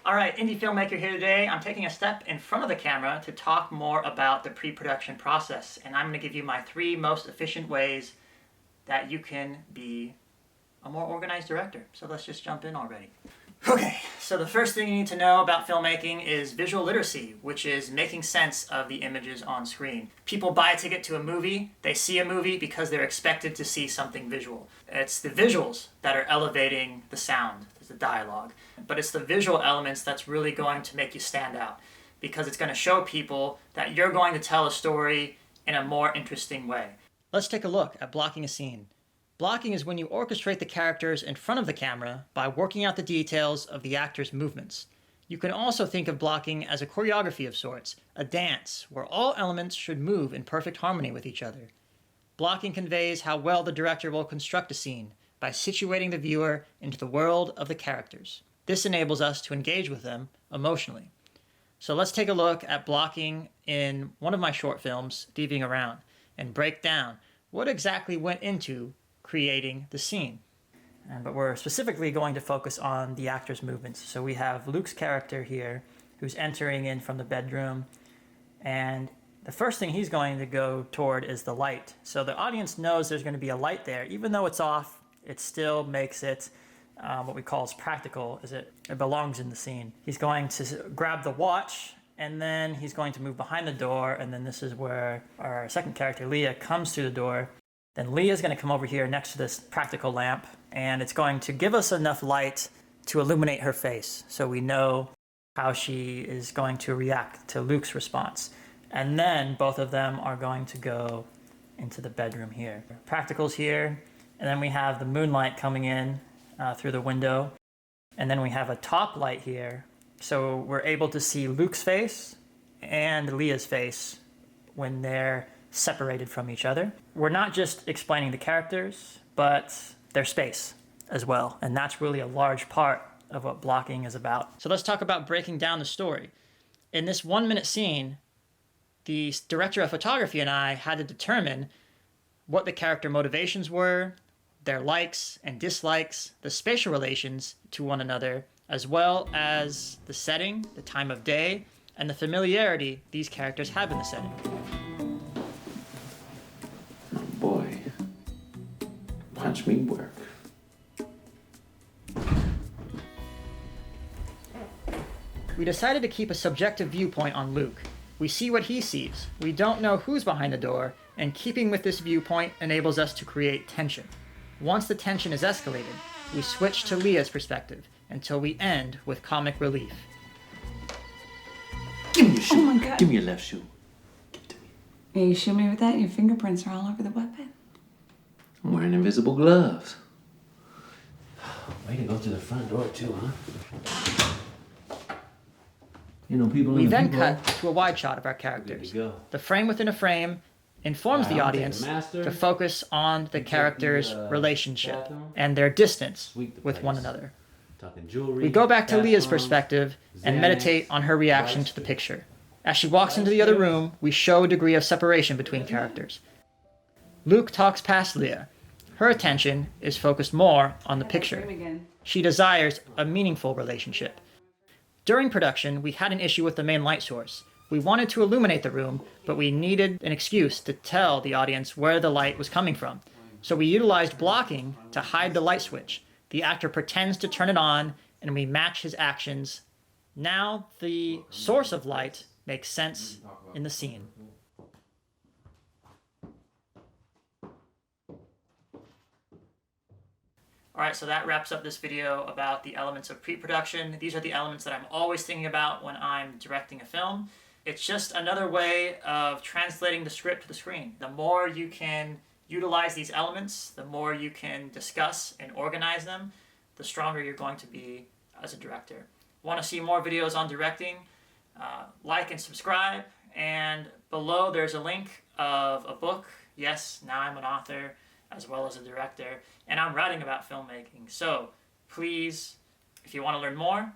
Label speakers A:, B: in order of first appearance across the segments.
A: All right, indie filmmaker here today. I'm taking a step in front of the camera to talk more about the pre-production process, and I'm going to give you my 3 most efficient ways that you can be a more organized director. So let's just jump in already. Okay, so the first thing you need to know about filmmaking is visual literacy, which is making sense of the images on screen. People buy a ticket to a movie, they see a movie because they're expected to see something visual. It's the visuals that are elevating the sound, the dialogue. But it's the visual elements that's really going to make you stand out, because it's going to show people that you're going to tell a story in a more interesting way. Let's take a look at blocking a scene. Blocking is when you orchestrate the characters in front of the camera by working out the details of the actor's movements. You can also think of blocking as a choreography of sorts, a dance, where all elements should move in perfect harmony with each other. Blocking conveys how well the director will construct a scene by situating the viewer into the world of the characters. This enables us to engage with them emotionally. So let's take a look at blocking in one of my short films, Thieving Around, and break down what exactly went into creating the scene. But we're specifically going to focus on the actor's movements. So we have Luke's character here, who's entering in from the bedroom, and the first thing he's going to go toward is the light. So the audience knows there's going to be a light there. Even though it's off, it still makes it what we call as practical, as it belongs in the scene. He's going to grab the watch, and then he's going to move behind the door, and then this is where our second character, Leah, comes through the door. Then Leah's going to come over here next to this practical lamp, and it's going to give us enough light to illuminate her face, so we know how she is going to react to Luke's response. And then both of them are going to go into the bedroom here. Practicals here, and then we have the moonlight coming in through the window. And then we have a top light here. So we're able to see Luke's face and Leah's face when they're separated from each other. We're not just explaining the characters, but their space as well. And that's really a large part of what blocking is about. So let's talk about breaking down the story. In this 1-minute scene, the director of photography and I had to determine what the character motivations were, their likes and dislikes, the spatial relations to one another, as well as the setting, the time of day, and the familiarity these characters have in the setting.
B: Oh boy. Watch me work.
A: We decided to keep a subjective viewpoint on Luke. We see what he sees. We don't know who's behind the door, and keeping with this viewpoint enables us to create tension. Once the tension is escalated, we switch to Leah's perspective until we end with comic relief.
B: Give me your shoe.
C: Oh my God.
B: Give me your left shoe. Give it to me.
C: Yeah, you shoot me with that, your fingerprints are all over the weapon.
B: I'm wearing invisible gloves. Way to go through the front door too, huh? You know, people
A: We
B: in the
A: then
B: people.
A: cut to a wide shot of our
B: Good
A: characters.
B: to go.
A: The frame within a frame informs the
B: I'll take
A: audience
B: the master.
A: to focus on the
B: take
A: characters'
B: the,
A: relationship
B: bathroom.
A: and their distance
B: Sweep the
A: with one
B: place.
A: another.
B: Talking jewelry.
A: We go back to Leah's
B: bathroom,
A: perspective and
B: Xanax,
A: meditate on her reaction
B: rice
A: to the
B: cake.
A: picture. As she walks into the other room, we show a degree of separation between characters. Luke talks past Leah. Her attention is focused more on the picture.
C: Again.
A: She desires a meaningful relationship. During production, we had an issue with the main light source. We wanted to illuminate the room, but we needed an excuse to tell the audience where the light was coming from. So we utilized blocking to hide the light switch. The actor pretends to turn it on, and we match his actions. Now the source of light makes sense in the scene. Alright, so that wraps up this video about the elements of pre-production. These are the elements that I'm always thinking about when I'm directing a film. It's just another way of translating the script to the screen. The more you can utilize these elements, the more you can discuss and organize them, the stronger you're going to be as a director. Want to see more videos on directing? Like and subscribe, and below there's a link of a book. Yes, now I'm an author as well as a director, and I'm writing about filmmaking. So please, if you want to learn more,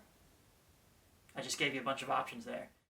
A: I just gave you a bunch of options there.